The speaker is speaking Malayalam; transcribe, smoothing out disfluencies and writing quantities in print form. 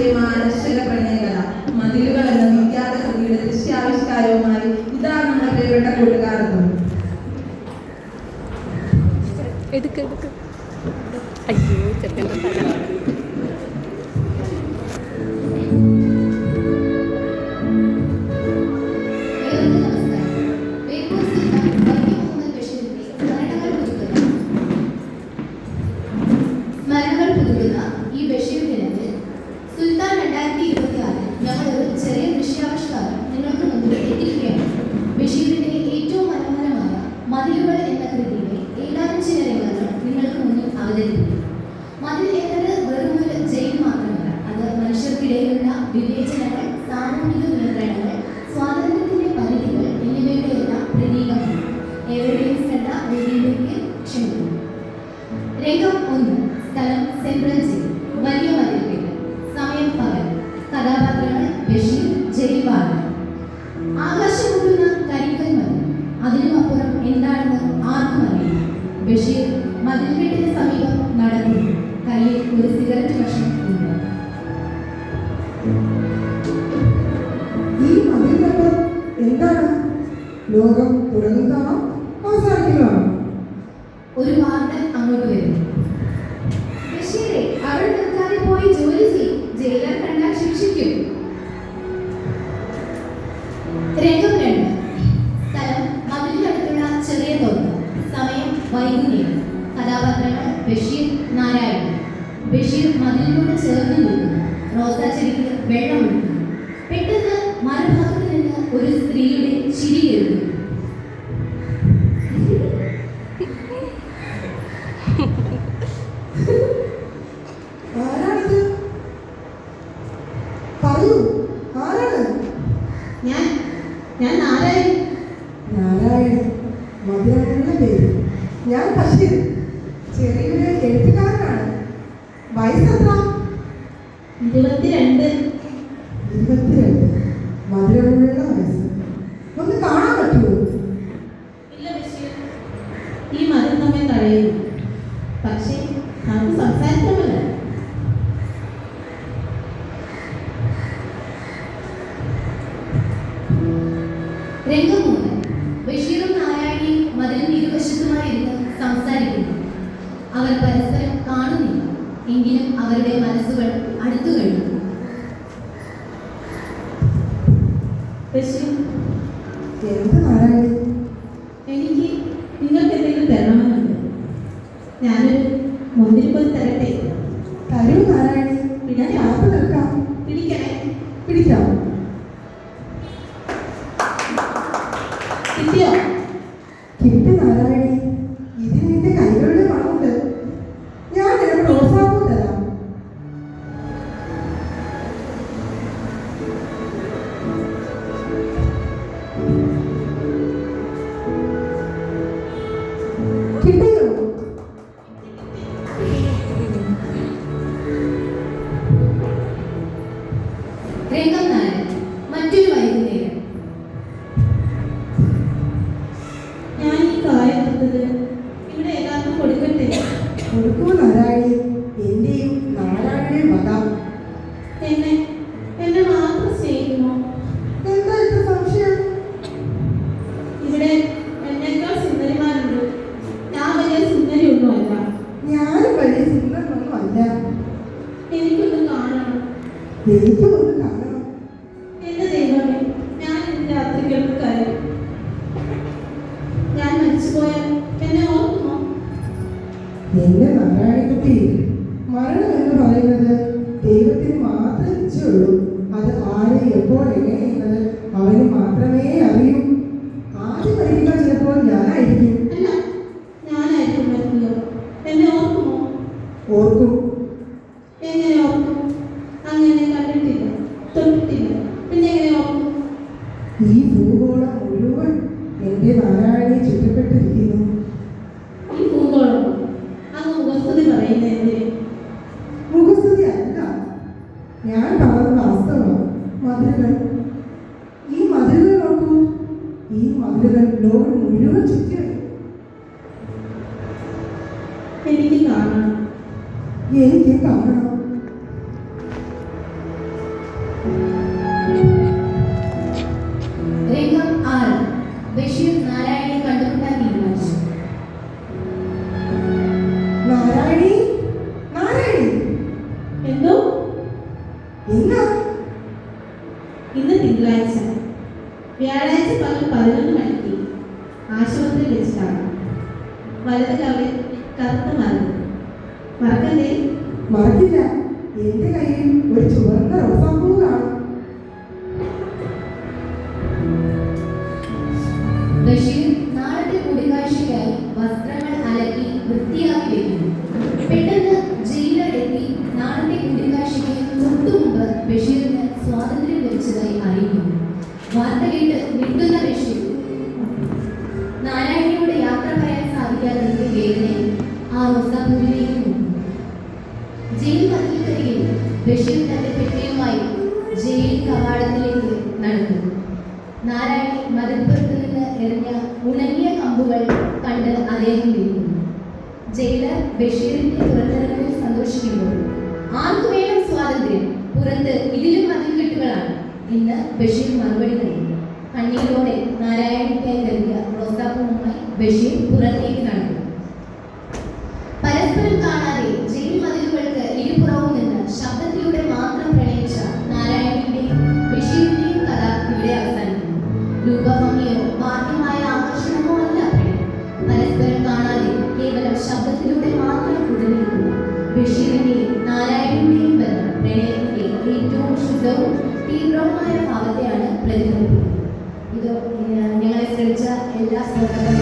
ചിന്തയുടെയും അനശ്വര പ്രണയകഥ മതിലുകൾ എന്ന വിഖ്യാത കൃതിയുടെ ദൃശ്യാവിഷ്കാരവുമായി ഇതാ നമ്മുടെ പ്രിയപ്പെട്ട കൂട്ടുകാർക്കും. അയ്യോ ചെറുക്കൻ്റെ തല സ്മരണകൾ പുതുക്കുന്ന ഈ ബഷീർ ദിനത്തിൽ സുൽത്താൻ 2026 ഞങ്ങളൊരു ചെറിയ ദൃശ്യാവിഷ്കാരം നിങ്ങൾക്ക് മുന്നിൽ എത്തിക്കുകയാണ്. ബഷീറിന്റെ ഏറ്റവും മനോഹരമായ മതിലുകൾ എന്ന കൃതിയിലെ ഏതാനും ചില രംഗങ്ങൾ നിങ്ങൾക്ക് മുന്നിൽ അവതരിപ്പിക്കും. മതിൽ എന്നത് വെറുമൊരു ജയിൽ മാത്രമല്ല, അത് മനുഷ്യർക്കിടയിലുള്ള വിവേചനങ്ങൾ, സാമൂഹിക നിയന്ത്രണങ്ങൾ, സ്വാതന്ത്ര്യത്തിന്റെ പരിധികൾ എന്നിവയുടെ എല്ലാം പ്രതീകമാണ്. ഏവരുടെയും ശ്രദ്ധ വേദിയിലേക്ക് ക്ഷണിക്കുന്നു. രംഗം 1. സ്ഥലം സെൻട്രൽ ജയിൽ. വലിയ മതിൽക്കെട്ട്. സമയം പകൽ. കഥാപാത്രങ്ങൾ ബഷീർ, ജയിൽ വാർഡൻ. ആകാശം മുട്ടുന്ന കരിക്കൽ മതിൽ. അതിനുമപ്പുറം എന്താണെന്ന് ആർക്കും അറിയില്ല. ബഷീർ മതിൽക്കെട്ടിന് സമീപം നടക്കുന്നു. കയ്യിൽ ഒരു സിഗരറ്റ് കഷ്ണം ഉണ്ട്. ഈ മതിലിനപ്പുറം എന്താണ്? ലോകം തുടങ്ങുന്നതാണോ അവസാനിക്കുന്നതാണോ? ഒരു വാർഡൻ അങ്ങോട്ട് വരുന്നു. ബഷീറെ, അവിടെ നിൽക്കാതെ പോയി ജോലി ചെയ്യും. ജയിലർ കണ്ടാൽ ശിക്ഷിക്കും. രംഗം 2. സ്ഥലം മതിലിനടുത്തുള്ള ചെറിയ തോട്ടം. സമയം വൈകുന്നേരം. കഥാപാത്രങ്ങൾ ബഷീർ, നാരായണൻ. ബഷീർ മതിലിനോട് ചേർന്ന് നിൽക്കുന്നു. റോസാ ചെടിക്ക് വെള്ളം ഒഴിക്കുന്നു. പെട്ടെന്ന് മറുഭാഗത്ത് നിന്ന് ഒരു സ്ത്രീയുടെ ചിരി കേൾക്കുന്നു. ആരാണിത്? പറയൂ, ആരാണ്? ഞാൻ നാരായണൻ. നാരായണൻ, മധുരമുള്ള പേര്. ഞാൻ ബഷീർ, ചെറിയൊരു എഴുത്തുകാരനാണ്. വയസ്സെത്ര? 22. 22. മധുരമുള്ള വയസ്സ്. ഒന്ന് കാണാൻ പറ്റുമോ? ഇല്ല ബഷീർ, ഈ മതം നമ്മെ തടയുന്നു. പക്ഷേ നമുക്ക് സംസാരിക്കാമല്ല. രംഗം 3. ബഷീറും നാരായണിയും മതിലിന് ഇരുവശത്തുമായി ഇരുന്ന് സംസാരിക്കുന്നു. അവർ പരസ്പരം കാണുന്നില്ല, എങ്കിലും അവരുടെ മനസ്സുകൾ അടുത്തു കഴിഞ്ഞു. ബഷീർ, എന്ത് നാരായണൻ? എനിക്ക് നിങ്ങൾക്ക് എന്തെങ്കിലും തരണമെന്നുണ്ട്. ഞാനൊരു മുന്തിരിക്കൊന്ന് തരട്ടെ? തരൂ നാരായണൻ, ഞാൻ യാത്ര നിൽക്കാം. പിടിക്കണേ. പിടിക്കാം. കിട്ടിയോ? കിട്ടി നാരായണി. ഇതിന് നിന്റെ കൈകളുടെ മണമുണ്ട്. ഞാൻ നിനക്ക് റോസാപ്പൂ തരാം. കിട്ടിയോ? രംഗം 4. മറ്റൊരു വൈകുന്നേരം. ഞാൻ ഈ കായം കൊടുത്തത് ഇവിടെ എല്ലാവർക്കും കൊടുക്കട്ടെ? കൊടുക്കൂ നാരായണി, എന്റെയും നാരായണയും വകാം. എന്നെ മാത്രം സ്നേഹിക്കുമോ? എന്താ ഇത്ര സംശയം? ഇവിടെ എന്നേക്കാൾ സുന്ദരിമാരുണ്ട്. ഞാൻ വലിയ സുന്ദരിയൊന്നുമല്ല. ഞാനും വലിയ സുന്ദരനൊന്നും അല്ല. എനിക്കൊന്ന് കാണണം. എനിക്കും ഒന്ന് കാണണം. എന്റെ ദൈവമേ, ഞാൻ ഇന്ന് രാത്രി കേൾക്കായി. ഞാൻ മരിച്ചുപോയാൽ എന്നെ ഓർക്കുമോ? എന്റെ നാരായണക്കുട്ടി, മരണം എന്ന് പറയുന്നത് ദൈവത്തിന് മാത്രമേ നിശ്ചയുള്ളൂ. അത് ആരെ എപ്പോൾ എങ്ങനെയെന്നത് അവന് മാത്രമേ അറിയൂ. ആദ്യം മരിക്കുക ചിലപ്പോൾ ഞാനായിരിക്കും. അല്ല, ഞാനായിരിക്കും മരിക്കുക. എന്നെ ഓർക്കുമോ? ഓർക്കും. എങ്ങനെ ഓർക്കും? അങ്ങനെ കണ്ടിട്ടില്ല, തൊട്ടിട്ടില്ല, പിന്നെ എങ്ങനെ ഓർക്കും? ഈ ഭൂഗോളം മുഴുവൻ എന്റെ നാരായണനെ ചുറ്റപ്പെട്ടിരിക്കുന്നു. ഈ പൂങ്കോളം അങ്ങ് മുഖസ്തുതി പറയുന്നത് എന്തിന്? മുഖസ്തുതി അല്ല, ഞാൻ പറഞ്ഞത് വാസ്തവം. മതിലുകൾ, ഈ മതിലുകൾ നോക്കൂ. ഈ മതിലുകൾ ലോകം മുഴുവൻ ചുറ്റി വരും. എനിക്ക് കാണണം. എനിക്ക് കാണണം. പകൽ 11 മണിക്ക് ആശുപത്രിയിൽ വെച്ചിട്ടാണ്. വലത് കവിൽ കറുത്ത മറക്കണ്ടേ? മറക്കില്ല. എന്റെ കയ്യിൽ ഒരു ചുവന്ന റോസാപ്പൂ കാണും. ബഷീർ നാളത്തെ കൂടിക്കാഴ്ചയ്ക്കായി വസ്ത്രങ്ങൾ അലക്കി വൃത്തിയാക്കി വെക്കുന്നു. പെട്ടെന്ന് ജയിലർ എത്തി നാളത്തെ കൂടിക്കാഴ്ചയ്ക്ക് തൊട്ടുമുമ്പ് ബഷീറിന് സ്വാതന്ത്ര്യം ലഭിച്ചതായി അറിയിക്കുന്നു. വാർത്ത കേട്ട് ഞെട്ടുന്ന ബഷീർ നാരായണിയോട് യാത്ര പറയാൻ സാധിക്കാത്തതിന്റെ വേദനയിൽ ആ റോസാപ്പൂവിലേക്ക് നോക്കുന്നു. ജയിൽ മതിൽക്കരികിൽ ബഷീർ തന്റെ പെട്ടിയുമായി ജയിൽ കവാടത്തിലേക്ക് നടക്കുന്നു. നാരായണി മതിൽപ്പുറത്ത് നിന്ന് എറിഞ്ഞ ഉണങ്ങിയ കമ്പുകൾ കണ്ട് അദ്ദേഹം വീഴുന്നു. ജയിലർ ബഷീറിന്റെ പുറത്തിറങ്ങി സന്തോഷിക്കുമ്പോൾ ആർക്കു വേണം സ്വാതന്ത്ര്യം? പുറത്ത് ഇതിലും മതിൽക്കെട്ടുകളാണ് എന്ന് ബഷീർ മറുപടി നൽകി. കണ്ണീരോടെ നാരായണിക്കായി നൽകിയ റോസാപ്പൂവുമായി ബഷീർ പുറത്തേക്ക് നടന്നു. പരസ്പരം കാണാതെ ജയിൽ മതിലുകൾക്ക് ഇരുപുറവും നിന്ന് ശബ്ദത്തിലൂടെ മാത്രം പ്രണയിച്ച നാരായണിന്റെയും ബഷീറിന്റെയും കഥ ഇവിടെ അവസാനിക്കുന്നു. രൂപഭംഗിയോ ബാഹ്യമായ ആകർഷണമോ അല്ല പ്രണയം. പരസ്പരം കാണാതെ കേവലം ശബ്ദത്തിലൂടെ മാത്രം ഉടലെടുക്കുന്നു ബഷീറിന്റെയും നാരായണിന്റെയും ബന്ധം പ്രണയത്തിന്റെ ഏറ്റവും ശുദ്ധവും തീവ്രവുമായ ഭാവത്തെയാണ് പ്രതിഫലിപ്പിക്കുന്നത്. ഇത് ഞങ്ങളെ ശ്രമിച്ച എല്ലാ ശ്രോതാക്കളും